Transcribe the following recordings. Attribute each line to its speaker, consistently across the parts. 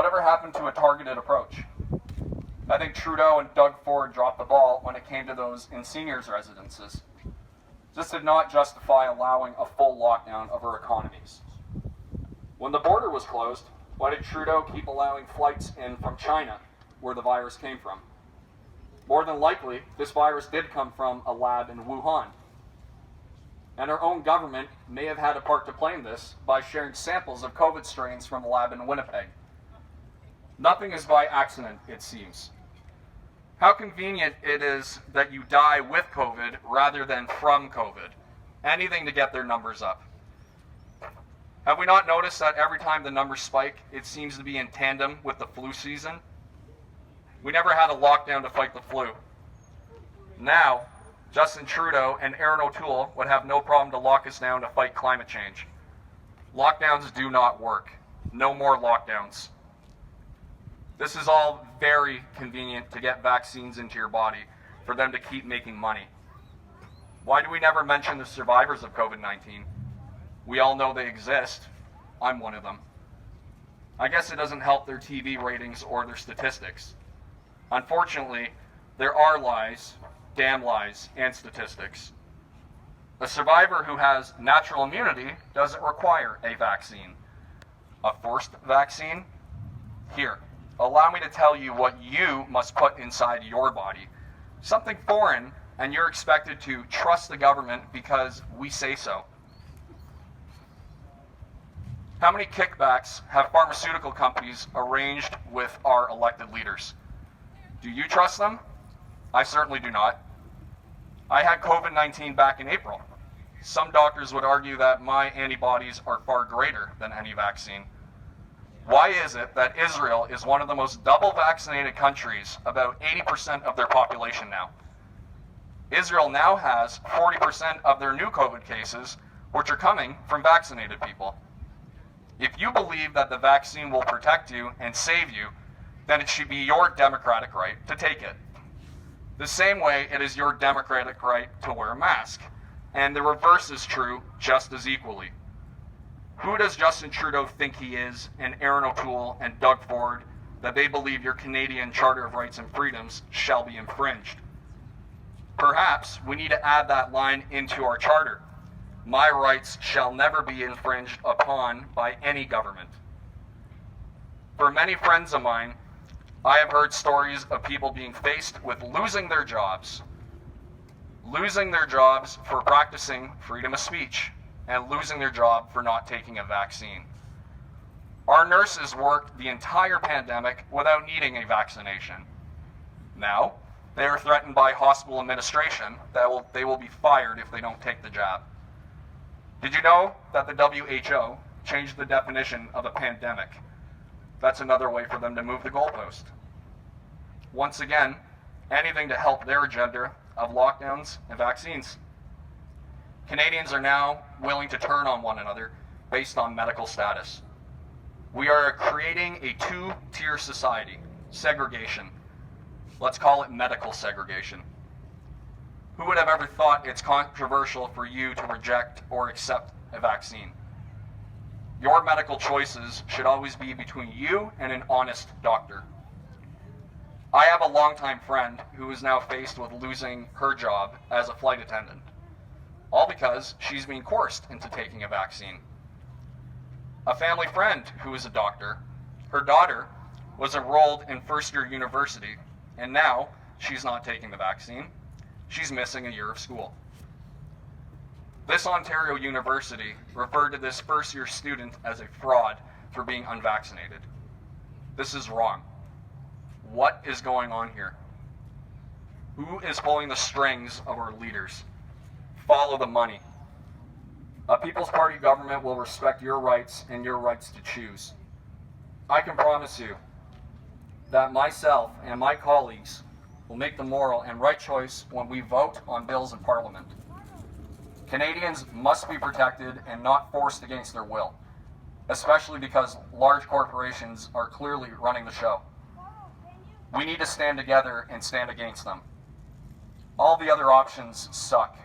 Speaker 1: whatever happened to a targeted approach? I think Trudeau and Doug Ford dropped the ball when it came to those in seniors' residences. This did not justify allowing a full lockdown of our economies. When the border was closed, why did Trudeau keep allowing flights in from China, where the virus came from? More than likely, this virus did come from a lab in Wuhan. And our own government may have had a part to play in this by sharing samples of COVID strains from a lab in Winnipeg. Nothing is by accident, it seems. How convenient it is that you die with COVID rather than from COVID. Anything to get their numbers up. Have we not noticed that every time the numbers spike, it seems to be in tandem with the flu season? We never had a lockdown to fight the flu. Now, Justin Trudeau and Aaron O'Toole would have no problem to lock us down to fight climate change. Lockdowns do not work. No more lockdowns. This is all very convenient to get vaccines into your body for them to keep making money. Why do we never mention the survivors of COVID-19? We all know they exist. I'm one of them. I guess it doesn't help their TV ratings or their statistics. Unfortunately, there are lies, damn lies, and statistics. A survivor who has natural immunity doesn't require a vaccine. A forced vaccine? Here, allow me to tell you what you must put inside your body. Something foreign, and you're expected to trust the government because we say so. How many kickbacks have pharmaceutical companies arranged with our elected leaders? Do you trust them? I certainly do not. I had COVID-19 back in April. Some doctors would argue that my antibodies are far greater than any vaccine. Why is it that Israel is one of the most double vaccinated countries, about 80% of their population now? Israel now has 40% of their new COVID cases, which are coming from vaccinated people. If you believe that the vaccine will protect you and save you, then it should be your democratic right to take it. The same way it is your democratic right to wear a mask. And the reverse is true just as equally. Who does Justin Trudeau think he is, and Aaron O'Toole and Doug Ford, that they believe your Canadian Charter of Rights and Freedoms shall be infringed? Perhaps we need to add that line into our charter. My rights shall never be infringed upon by any government. For many friends of mine, I have heard stories of people being faced with losing their jobs for practicing freedom of speech, and losing their job for not taking a vaccine. Our nurses worked the entire pandemic without needing a vaccination. Now, they are threatened by hospital administration that they will be fired if they don't take the jab. Did you know that the WHO changed the definition of a pandemic? That's another way for them to move the goalpost. Once again, anything to help their agenda of lockdowns and vaccines. Canadians are now willing to turn on one another based on medical status. We are creating a two-tier society, segregation. Let's call it medical segregation. Who would have ever thought it's controversial for you to reject or accept a vaccine? Your medical choices should always be between you and an honest doctor. I have a longtime friend who is now faced with losing her job as a flight attendant, all because she's being coerced into taking a vaccine. A family friend who is a doctor, her daughter was enrolled in first-year university, and now she's not taking the vaccine. She's missing a year of school. This Ontario university referred to this first-year student as a fraud for being unvaccinated. This is wrong. What is going on here? Who is pulling the strings of our leaders? Follow the money. A People's Party government will respect your rights and your rights to choose. I can promise you that myself and my colleagues will make the moral and right choice when we vote on bills in Parliament. Canadians must be protected and not forced against their will, especially because large corporations are clearly running the show. We need to stand together and stand against them. All the other options suck.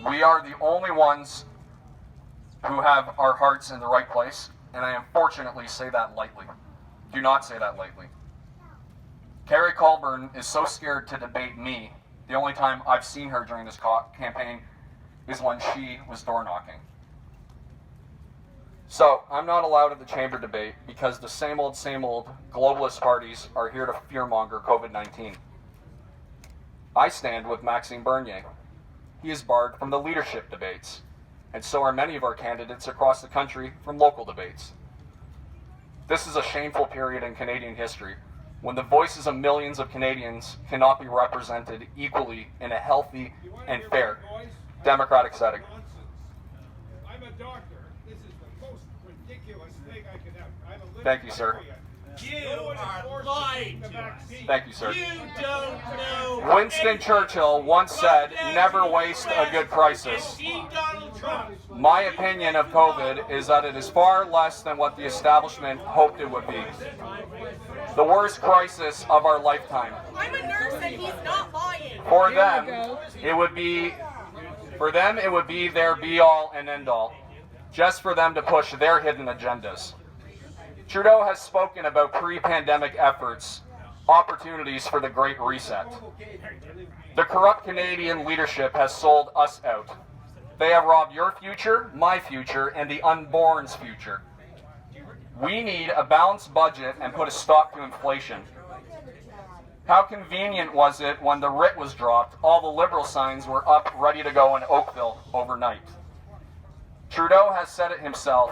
Speaker 1: We are the only ones who have our hearts in the right place, and I unfortunately say that lightly. do not say that lightly. Carrie Colburn is so scared to debate me. The only time I've seen her during this campaign is when she was door knocking. So, I'm not allowed at the chamber debate because the same old globalist parties are here to fearmonger COVID-19. I stand with Maxime Bernier. He is barred from the leadership debates, and so are many of our candidates across the country from local debates. This is a shameful period in Canadian history when the voices of millions of Canadians cannot be represented equally in a healthy and fair democratic setting.
Speaker 2: I'm a doctor. This is the most ridiculous thing I could have.
Speaker 1: Thank you, sir.
Speaker 3: You are lying to us.
Speaker 1: Thank you, sir.
Speaker 3: You don't know.
Speaker 1: Winston Churchill once said, "Never waste a good crisis."
Speaker 3: Donald Trump.
Speaker 1: My opinion of COVID is that it is far less than what the establishment hoped it would be. The worst crisis of our lifetime.
Speaker 4: I'm a nurse and he's not lying.
Speaker 1: For them, it would be their be-all and end-all, just for them to push their hidden agendas. Trudeau has spoken about pre-pandemic efforts, opportunities for the Great Reset. The corrupt Canadian leadership has sold us out. They have robbed your future, my future, and the unborn's future. We need a balanced budget and put a stop to inflation. How convenient was it when the writ was dropped, all the Liberal signs were up ready to go in Oakville overnight? Trudeau has said it himself.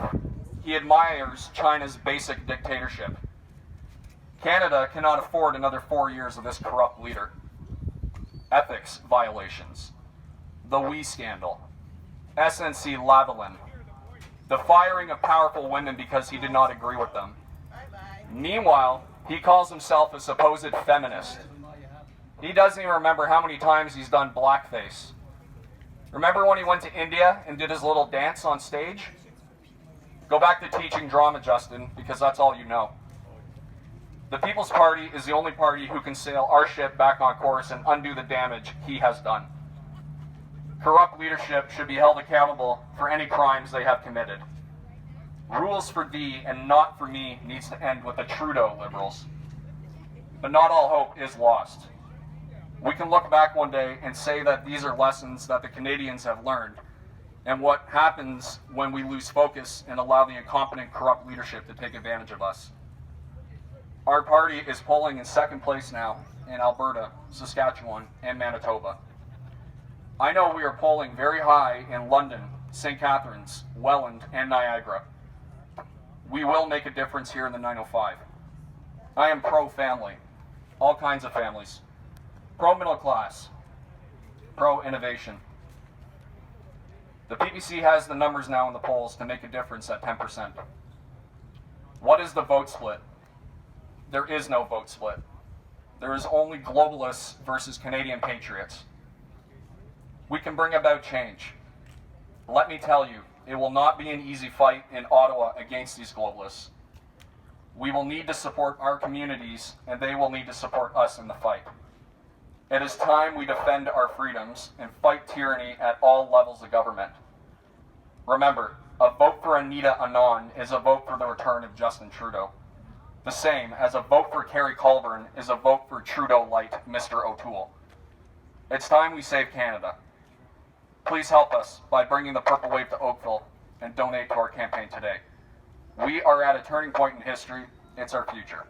Speaker 1: He admires China's basic dictatorship. Canada cannot afford another 4 years of this corrupt leader. Ethics violations. The WE scandal. SNC Lavalin. The firing of powerful women because he did not agree with them. Meanwhile, he calls himself a supposed feminist. He doesn't even remember how many times he's done blackface. Remember when he went to India and did his little dance on stage? Go back to teaching drama, Justin, because that's all you know. The People's Party is the only party who can sail our ship back on course and undo the damage he has done. Corrupt leadership should be held accountable for any crimes they have committed. Rules for thee and not for me needs to end with the Trudeau Liberals. But not all hope is lost. We can look back one day and say that these are lessons that the Canadians have learned, and what happens when we lose focus and allow the incompetent, corrupt leadership to take advantage of us. Our party is polling in second place now in Alberta, Saskatchewan, and Manitoba. I know we are polling very high in London, St. Catharines, Welland, and Niagara. We will make a difference here in the 905. I am pro-family, all kinds of families. Pro-middle class, pro-innovation. The PPC has the numbers now in the polls to make a difference at 10%. What is the vote split? There is no vote split. There is only globalists versus Canadian patriots. We can bring about change. Let me tell you, it will not be an easy fight in Ottawa against these globalists. We will need to support our communities, and they will need to support us in the fight. It is time we defend our freedoms and fight tyranny at all levels of government. Remember, a vote for Anita Anand is a vote for the return of Justin Trudeau. The same as a vote for Carrie Colburn is a vote for Trudeau-light Mr. O'Toole. It's time we save Canada. Please help us by bringing the Purple Wave to Oakville and donate to our campaign today. We are at a turning point in history. It's our future.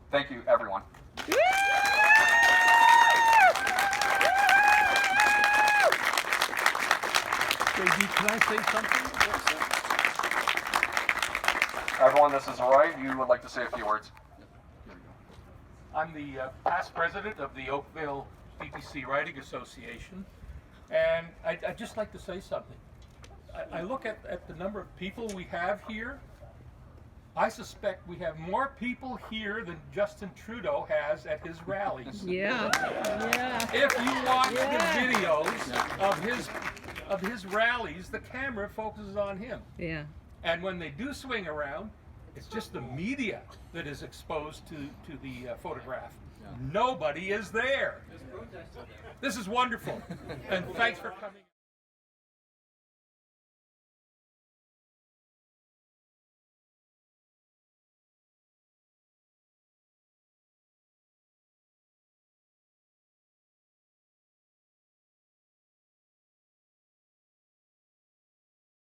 Speaker 1: Thank you, everyone.
Speaker 5: JD, can I say something?
Speaker 1: Everyone, this is Roy. You would like to say a few words.
Speaker 5: I'm the past president of the Oakville PPC Writing Association, and I'd just like to say something. I look at the number of people we have here. I suspect we have more people here than Justin Trudeau has at his rallies.
Speaker 6: Yeah.
Speaker 5: If you watch the videos of his rallies, the camera focuses on him.
Speaker 6: Yeah.
Speaker 5: And when they do swing around, it's just the media that is exposed to the photograph. Nobody is there. This is wonderful. And thanks for coming.